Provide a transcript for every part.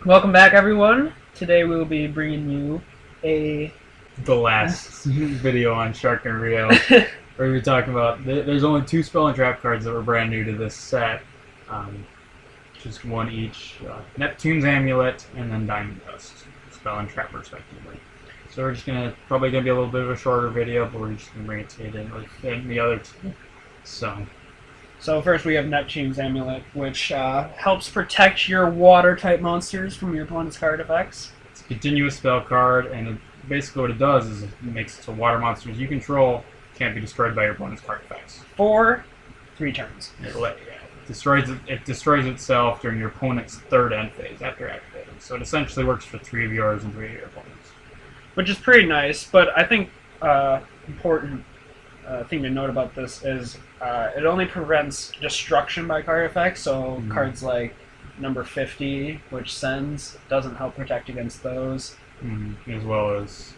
Welcome back, everyone. Today we will be bringing you The last video on Shark and Rio, where we were talking about there's only 2 spell and trap cards that were brand new to this set, just one each. Neptune's Amulet and then Diamond Dust, spell and trap respectively. So we're just probably gonna be a little bit of a shorter video, but we're just gonna bring it to you in the other two. So first we have Neptune's Amulet, which helps protect your water-type monsters from your opponent's card effects. It's a continuous spell card, and basically what it does is it makes it so water monsters you control can't be destroyed by your opponent's card effects. For 3 turns. It destroys itself during your opponent's third end phase after activating. So it essentially works for 3 of yours and 3 of your opponents. Which is pretty nice, but I think important thing to note about this is it only prevents destruction by card effects, so cards like number 50, which sends, doesn't help protect against those. As well as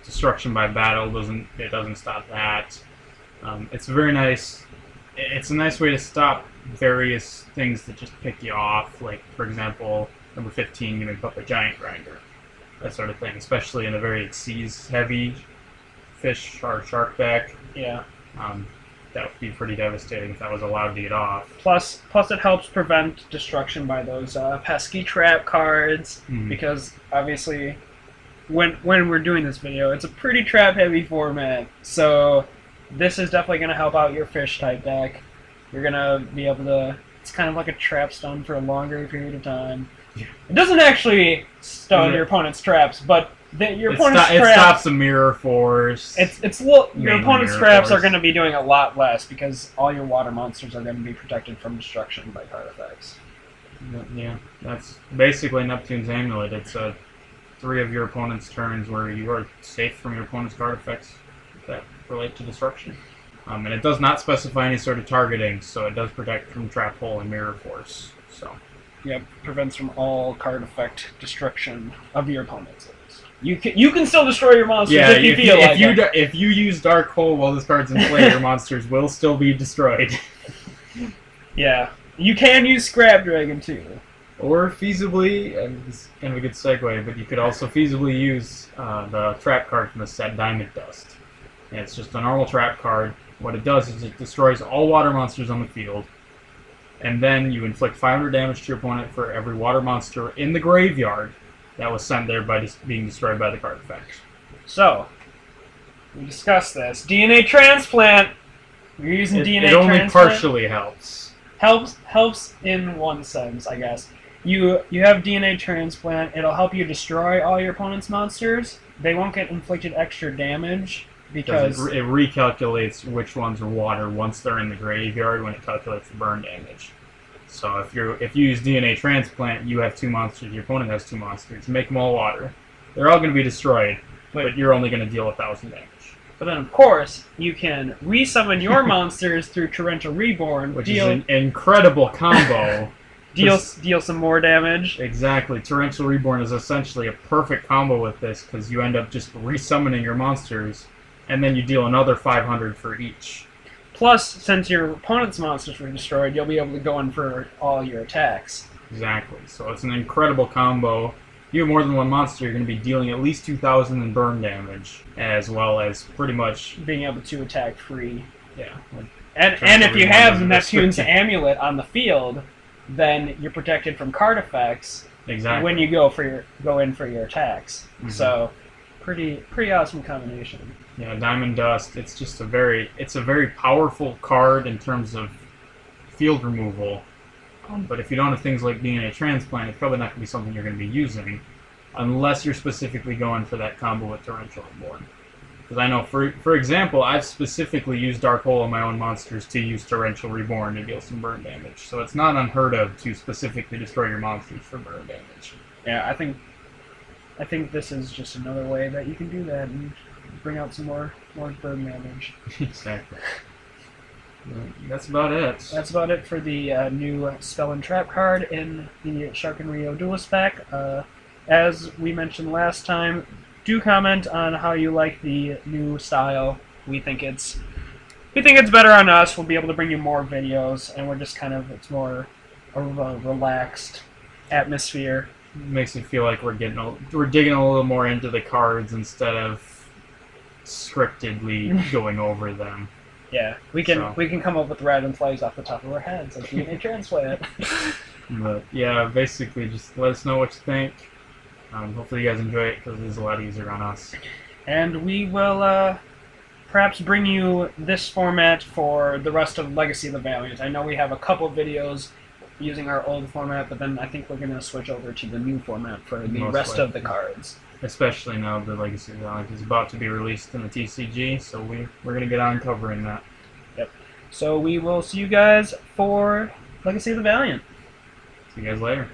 destruction by battle doesn't stop that. It's very nice. It's a nice way to stop various things that just pick you off. Like, for example, number 15, you may put a giant grinder, that sort of thing. Especially in a very seas-heavy fish or shark deck. Yeah. That would be pretty devastating if that was allowed to get off. Plus it helps prevent destruction by those pesky trap cards, because obviously when we're doing this video, it's a pretty trap-heavy format, so this is definitely going to help out your fish-type deck. You're going to be able to... It's kind of like a trap stun for a longer period of time. It doesn't actually stun your opponent's traps, but your opponent's traps... It stops the mirror force. Your opponent's traps are going to be doing a lot less, because all your water monsters are going to be protected from destruction by card effects. Yeah, that's basically Neptune's Amulet. It's 3 of your opponent's turns where you are safe from your opponent's card effects that relate to destruction. And it does not specify any sort of targeting, so it does protect from trap hole and mirror force. So, yep, prevents from all card effect destruction of your opponents. You can still destroy your monsters if you feel like it. If you use Dark Hole while this card's in play, your monsters will still be destroyed. Yeah, you can use Scrap Dragon too. Or feasibly, and this is kind of a good segue, but you could also feasibly use the trap card from the set, Diamond Dust. And it's just a normal trap card. What it does is it destroys all water monsters on the field, and then you inflict 500 damage to your opponent for every water monster in the graveyard that was sent there by being destroyed by the card effects. So, we discussed this. DNA transplant. You're using DNA transplant. It only partially helps. Helps in one sense, I guess. You have DNA transplant. It'll help you destroy all your opponent's monsters. They won't get inflicted extra damage because it recalculates which ones are water once they're in the graveyard when it calculates the burn damage. So if you use DNA transplant, you have 2 monsters. Your opponent has 2 monsters. Make them all water. They're all going to be destroyed, but you're only going to deal 1,000 damage. But then, of course, you can resummon your monsters through Torrential Reborn, which is an incredible combo. Deal some more damage. Exactly. Torrential Reborn is essentially a perfect combo with this, because you end up just resummoning your monsters, and then you deal another 500 for each. Plus, since your opponent's monsters were destroyed, you'll be able to go in for all your attacks. Exactly. So it's an incredible combo. If you have more than 1 monster, you're going to be dealing at least 2,000 in burn damage, as well as pretty much being able to attack free. Yeah. And if you have Neptune's Amulet on the field, then you're protected from card effects. Exactly. When you go in for your attacks. So, pretty awesome combination. Yeah, Diamond Dust. It's just a very powerful card in terms of field removal. But if you don't have things like DNA transplant, it's probably not going to be something you're going to be using, unless you're specifically going for that combo with Torrential Reborn. Because I know, for example, I've specifically used Dark Hole on my own monsters to use Torrential Reborn to deal some burn damage. So it's not unheard of to specifically destroy your monsters for burn damage. Yeah, I think this is just another way that you can do that and bring out some more burn damage. Exactly. That's about it. That's about it for the new Spell and Trap card in the Shark and Rio Duelist pack. As we mentioned last time, do comment on how you like the new style. We think it's better on us. We'll be able to bring you more videos, and we're just it's more a relaxed atmosphere. Makes me feel like we're digging a little more into the cards instead of scriptedly going over them. Yeah, we can come up with random plays off the top of our heads like being a transplant. But yeah, basically just let us know what you think. Hopefully you guys enjoy it because it is a lot easier on us. And we will perhaps bring you this format for the rest of Legacy of the Valiant. I know we have a couple videos using our old format, but then I think we're going to switch over to the new format for the rest of the cards. Especially now the Legacy of the Valiant is about to be released in the TCG, so we're going to get on covering that. Yep. So we will see you guys for Legacy of the Valiant. See you guys later.